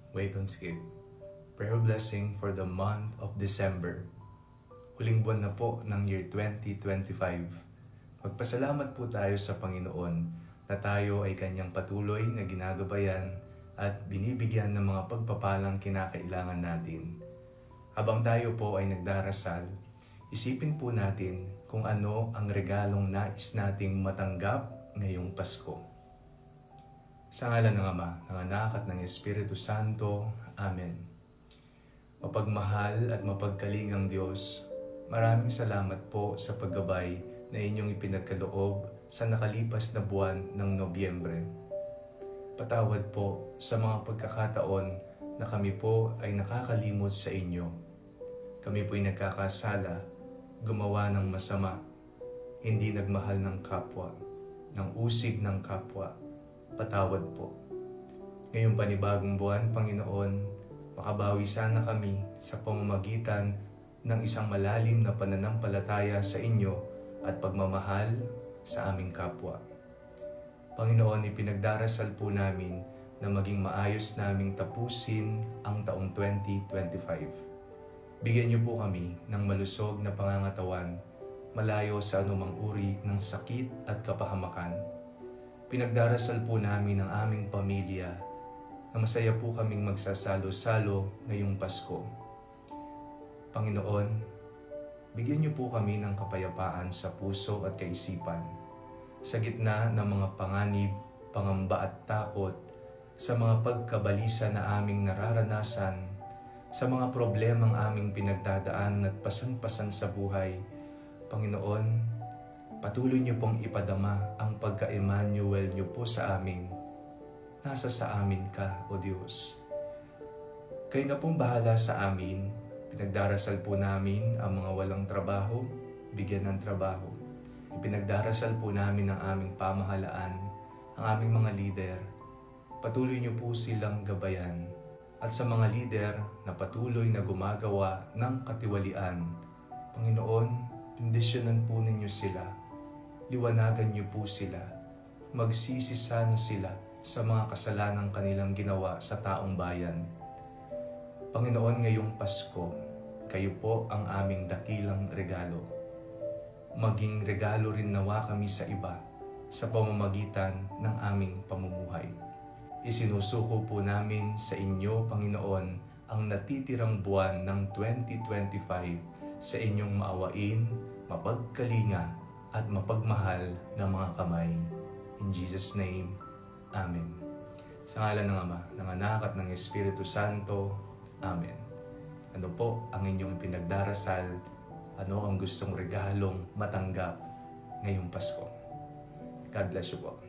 Wait, don't skip. Prayer blessing for the month of December. Huling buwan na po ng year 2025. Magpasalamat po tayo sa Panginoon na tayo ay Kanyang patuloy na ginagabayan at binibigyan ng mga pagpapalang kinakailangan natin. Habang tayo po ay nagdarasal, isipin po natin kung ano ang regalong nais nating matanggap ngayong Pasko. Sa ngalan ng Ama, ng Anak at ng Espiritu Santo. Amen. Mapagmahal at mapagkalingang Diyos, maraming salamat po sa paggabay na inyong ipinagkaloob sa nakalipas na buwan ng Nobyembre. Patawad po sa mga pagkakataon na kami po ay nakakalimot sa inyo. Kami po ay nagkakasala, gumawa ng masama, hindi nagmahal ng kapwa, ng usig ng kapwa. Patawad po. Ngayong panibagong buwan, Panginoon, makabawi sana kami sa pamamagitan ng isang malalim na pananampalataya sa inyo at pagmamahal sa aming kapwa. Panginoon, ipinagdarasal po namin na maging maayos naming tapusin ang taong 2025. Bigyan niyo po kami ng malusog na pangangatawan, malayo sa anumang uri ng sakit at kapahamakan. Pinagdarasal po namin ang aming pamilya na masaya po kaming magsasalo-salo ngayong Pasko. Panginoon, bigyan niyo po kami ng kapayapaan sa puso at kaisipan sa gitna ng mga panganib, pangamba at takot, sa mga pagkabalisa na aming nararanasan, sa mga problemang aming pinagdadaanan at pasan-pasan sa buhay. Panginoon, patuloy niyo pong ipadama ang pagka-Emmanuel niyo po sa amin. Nasa sa amin ka, O Diyos. Kayo na pong bahala sa amin. Pinagdarasal po namin ang mga walang trabaho, bigyan ng trabaho. Ipinagdarasal po namin ang aming pamahalaan, ang aming mga lider. Patuloy niyo po silang gabayan. At sa mga lider na patuloy na gumagawa ng katiwalian, Panginoon, pindisyonan po ninyo sila. Liwanagan niyo po sila. Magsisi sana sila sa mga kasalanang kanilang ginawa sa taong bayan. Panginoon, ngayong Pasko, kayo po ang aming dakilang regalo. Maging regalo rin nawa kami sa iba sa pamamagitan ng aming pamumuhay. Isinusuko po namin sa inyo, Panginoon, ang natitirang buwan ng 2025 sa inyong maawain, mapagkalinga, at mapagmahal na mga kamay. In Jesus' name, Amen. Sa ngalan ng Ama, ng Anak at ng Espiritu Santo. Amen. Ano po ang inyong pinagdarasal? Ano ang gustong regalong matanggap ngayong Pasko? God bless you po.